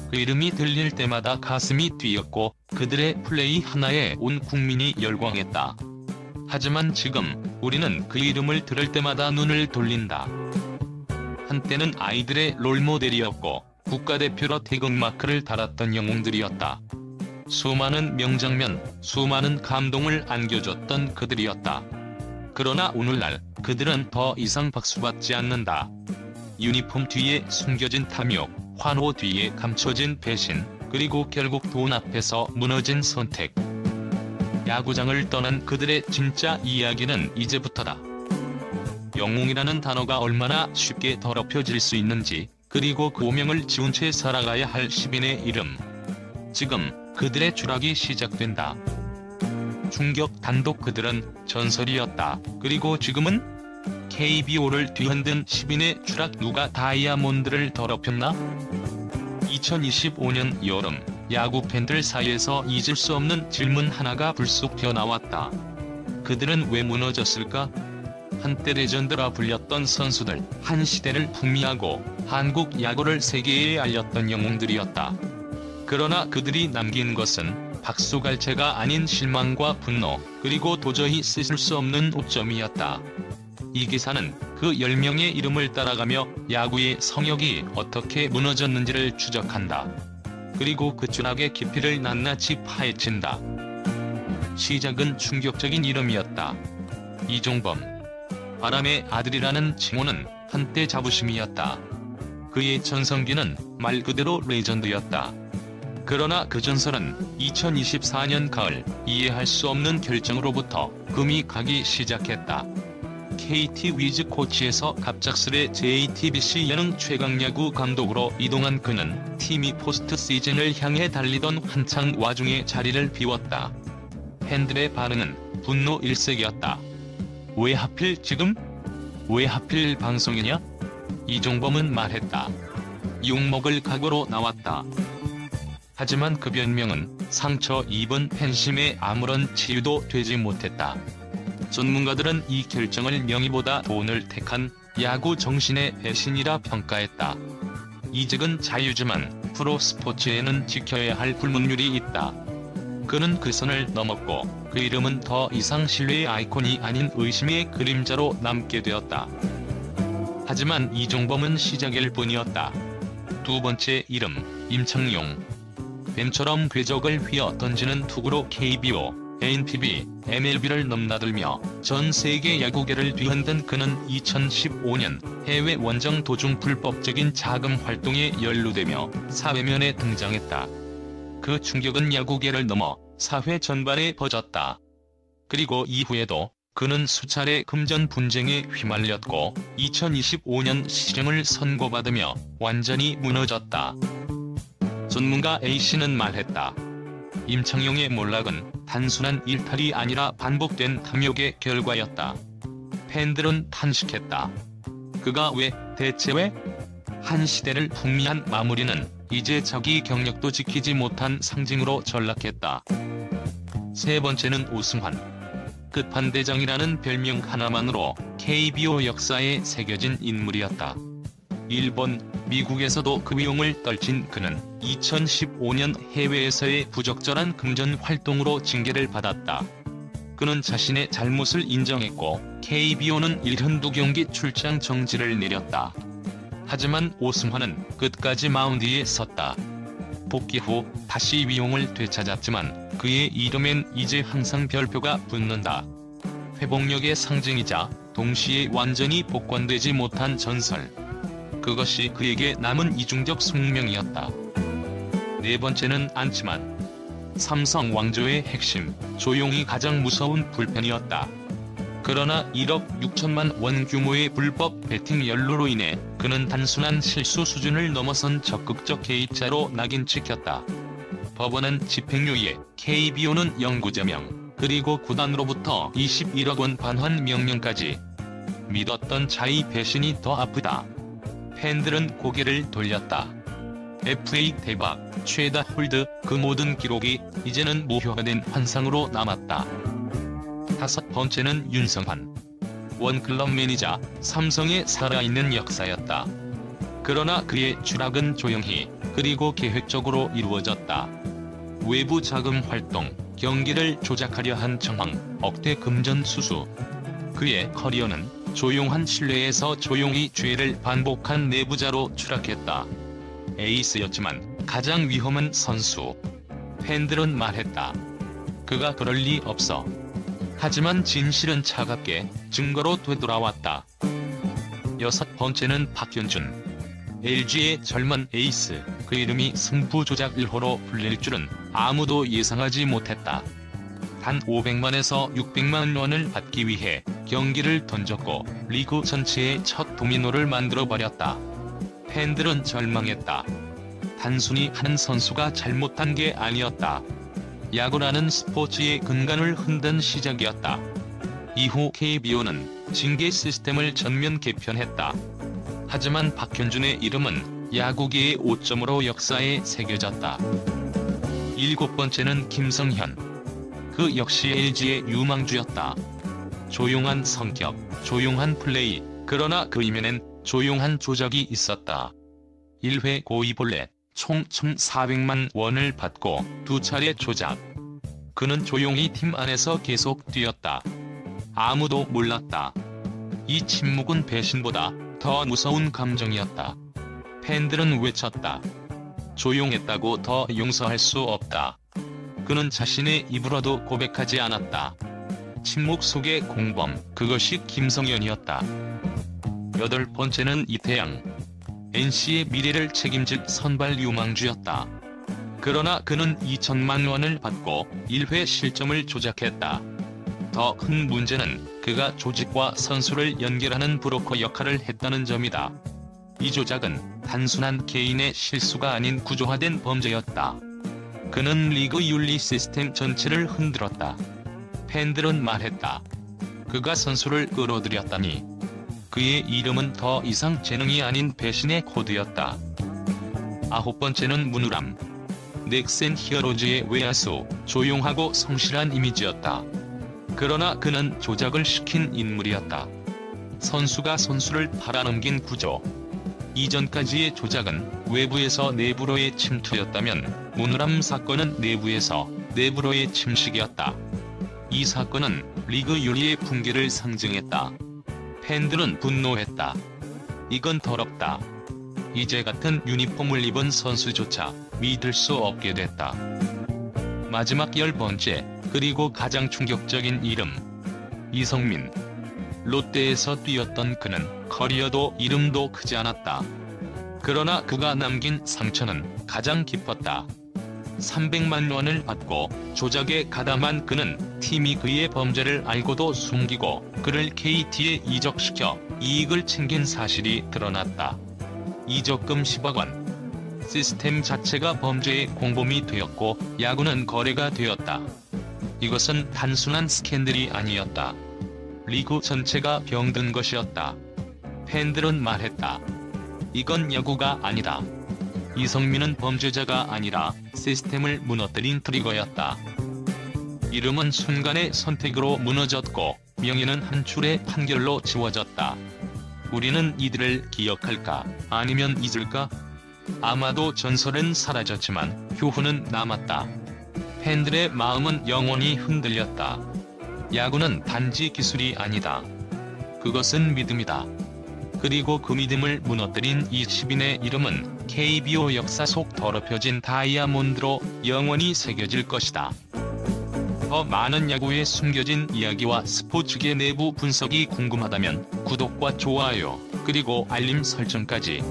그 이름이 들릴 때마다 가슴이 뛰었고 그들의 플레이 하나에 온 국민이 열광했다. 하지만 지금 우리는 그 이름을 들을 때마다 눈을 돌린다. 한때는 아이들의 롤모델이었고 국가대표로 태극마크를 달았던 영웅들이었다. 수많은 명장면, 수많은 감동을 안겨줬던 그들이었다. 그러나 오늘날 그들은 더 이상 박수받지 않는다. 유니폼 뒤에 숨겨진 탐욕, 환호 뒤에 감춰진 배신, 그리고 결국 돈 앞에서 무너진 선택. 야구장을 떠난 그들의 진짜 이야기는 이제부터다. 영웅이라는 단어가 얼마나 쉽게 더럽혀질 수 있는지, 그리고 그 오명을 지운 채 살아가야 할 시민의 이름. 지금 그들의 추락이 시작된다. 충격 단독 그들은 전설이었다. 그리고 지금은? KBO를 뒤흔든 시민의 추락. 누가 다이아몬드를 더럽혔나? 2025년 여름, 야구 팬들 사이에서 잊을 수 없는 질문 하나가 불쑥 튀어나왔다. 그들은 왜 무너졌을까? 한때 레전드라 불렸던 선수들, 한 시대를 풍미하고 한국 야구를 세계에 알렸던 영웅들이었다. 그러나 그들이 남긴 것은 박수갈채가 아닌 실망과 분노, 그리고 도저히 씻을 수 없는 오점이었다. 이 기사는 그 10명의 이름을 따라가며 야구의 성역이 어떻게 무너졌는지를 추적한다. 그리고 그 추락의 깊이를 낱낱이 파헤친다. 시작은 충격적인 이름이었다. 이종범. 바람의 아들이라는 칭호는 한때 자부심이었다. 그의 전성기는 말 그대로 레전드였다. 그러나 그 전설은 2024년 가을 이해할 수 없는 결정으로부터 금이 가기 시작했다. KT 위즈 코치에서 갑작스레 JTBC 예능 최강야구 감독으로 이동한 그는 팀이 포스트 시즌을 향해 달리던 한창 와중에 자리를 비웠다. 팬들의 반응은 분노 일색이었다. 왜 하필 지금? 왜 하필 방송이냐? 이종범은 말했다. 욕먹을 각오로 나왔다. 하지만 그 변명은 상처 입은 팬심에 아무런 치유도 되지 못했다. 전문가들은 이 결정을 명의보다 돈을 택한 야구 정신의 배신이라 평가했다. 이직은 자유지만 프로 스포츠에는 지켜야 할 불문율이 있다. 그는 그 선을 넘었고 그 이름은 더 이상 신뢰의 아이콘이 아닌 의심의 그림자로 남게 되었다. 하지만 이종범은 시작일 뿐이었다. 두 번째 이름, 임창용. 뱀처럼 궤적을 휘어 던지는 투구로 KBO, NPB, MLB를 넘나들며 전 세계 야구계를 뒤흔든 그는 2015년 해외 원정 도중 불법적인 자금 활동에 연루되며 사회면에 등장했다. 그 충격은 야구계를 넘어 사회 전반에 퍼졌다. 그리고 이후에도 그는 수차례 금전 분쟁에 휘말렸고 2025년 시정을 선고받으며 완전히 무너졌다. 전문가 A씨는 말했다. 임창용의 몰락은 단순한 일탈이 아니라 반복된 탐욕의 결과였다. 팬들은 탄식했다. 그가 대체 왜? 한 시대를 풍미한 마무리는 이제 자기 경력도 지키지 못한 상징으로 전락했다. 세 번째는 오승환. 끝판대장이라는 별명 하나만으로 KBO 역사에 새겨진 인물이었다. 일본, 미국에서도 그 위용을 떨친 그는 2015년 해외에서의 부적절한 금전 활동으로 징계를 받았다. 그는 자신의 잘못을 인정했고 KBO는 1한두 출장 정지를 내렸다. 하지만 오승환은 끝까지 마운드에 섰다. 복귀 후 다시 위용을 되찾았지만 그의 이름엔 이제 항상 별표가 붙는다. 회복력의 상징이자 동시에 완전히 복권되지 못한 전설. 그것이 그에게 남은 이중적 숙명이었다. 네 번째는 안치만. 삼성 왕조의 핵심, 조용히 가장 무서운 불펜이었다. 그러나 1억 6천만 원 규모의 불법 베팅 연루로 인해 그는 단순한 실수 수준을 넘어선 적극적 개입자로 낙인 찍혔다. 법원은 집행유예, KBO는 영구제명, 그리고 구단으로부터 21억 원 반환 명령까지. 믿었던 자의 배신이 더 아프다. 팬들은 고개를 돌렸다. FA 대박, 최다 홀드, 그 모든 기록이 이제는 무효화된 환상으로 남았다. 다섯 번째는 윤성환. 원클럽 매니저, 삼성의 살아있는 역사였다. 그러나 그의 추락은 조용히, 그리고 계획적으로 이루어졌다. 외부 자금 활동, 경기를 조작하려 한 정황, 억대 금전 수수. 그의 커리어는 조용한 신뢰에서 조용히 죄를 반복한 내부자로 추락했다. 에이스였지만 가장 위험한 선수. 팬들은 말했다. 그가 그럴 리 없어. 하지만 진실은 차갑게 증거로 되돌아왔다. 여섯 번째는 박현준. LG의 젊은 에이스, 그 이름이 승부 조작 1호로 불릴 줄은 아무도 예상하지 못했다. 단 500만에서 600만 원을 받기 위해 경기를 던졌고 리그 전체의 첫 도미노를 만들어버렸다. 팬들은 절망했다. 단순히 한 선수가 잘못한 게 아니었다. 야구라는 스포츠의 근간을 흔든 시작이었다. 이후 KBO는 징계 시스템을 전면 개편했다. 하지만 박현준의 이름은 야구계의 오점으로 역사에 새겨졌다. 일곱 번째는 김성현. 그 역시 LG의 유망주였다. 조용한 성격, 조용한 플레이, 그러나 그 이면엔 조용한 조작이 있었다. 1회 고의 볼넷, 총 1,400만 원을 받고 2차례 조작. 그는 조용히 팀 안에서 계속 뛰었다. 아무도 몰랐다. 이 침묵은 배신보다 더 무서운 감정이었다. 팬들은 외쳤다. 조용했다고 더 용서할 수 없다. 그는 자신의 입으로도 고백하지 않았다. 침묵 속의 공범, 그것이 김성현이었다. 여덟 번째는 이태양. NC의 미래를 책임질 선발 유망주였다. 그러나 그는 2천만 원을 받고 1회 실점을 조작했다. 더 큰 문제는 그가 조직과 선수를 연결하는 브로커 역할을 했다는 점이다. 이 조작은 단순한 개인의 실수가 아닌 구조화된 범죄였다. 그는 리그 윤리 시스템 전체를 흔들었다. 팬들은 말했다. 그가 선수를 끌어들였다니. 그의 이름은 더 이상 재능이 아닌 배신의 코드였다. 아홉 번째는 문우람. 넥센 히어로즈의 외야수, 조용하고 성실한 이미지였다. 그러나 그는 조작을 시킨 인물이었다. 선수가 선수를 팔아넘긴 구조. 이전까지의 조작은 외부에서 내부로의 침투였다면 문우람 사건은 내부에서 내부로의 침식이었다. 이 사건은 리그 윤리의 붕괴를 상징했다. 팬들은 분노했다. 이건 더럽다. 이제 같은 유니폼을 입은 선수조차 믿을 수 없게 됐다. 마지막 10번째, 그리고 가장 충격적인 이름. 이성민. 롯데에서 뛰었던 그는 커리어도 이름도 크지 않았다. 그러나 그가 남긴 상처는 가장 깊었다. 300만 원을 받고 조작에 가담한 그는 팀이 그의 범죄를 알고도 숨기고 그를 KT에 이적시켜 이익을 챙긴 사실이 드러났다. 이적금 10억 원. 시스템 자체가 범죄의 공범이 되었고 야구는 거래가 되었다. 이것은 단순한 스캔들이 아니었다. 리그 전체가 병든 것이었다. 팬들은 말했다. 이건 야구가 아니다. 이성민은 범죄자가 아니라 시스템을 무너뜨린 트리거였다. 이름은 순간의 선택으로 무너졌고 명예는 한 줄의 판결로 지워졌다. 우리는 이들을 기억할까? 아니면 잊을까? 아마도 전설은 사라졌지만 효훈은 남았다. 팬들의 마음은 영원히 흔들렸다. 야구는 단지 기술이 아니다. 그것은 믿음이다. 그리고 그 믿음을 무너뜨린 20인의 이름은 KBO 역사 속 더럽혀진 다이아몬드로 영원히 새겨질 것이다. 더 많은 야구의 숨겨진 이야기와 스포츠계 내부 분석이 궁금하다면 구독과 좋아요, 그리고 알림 설정까지.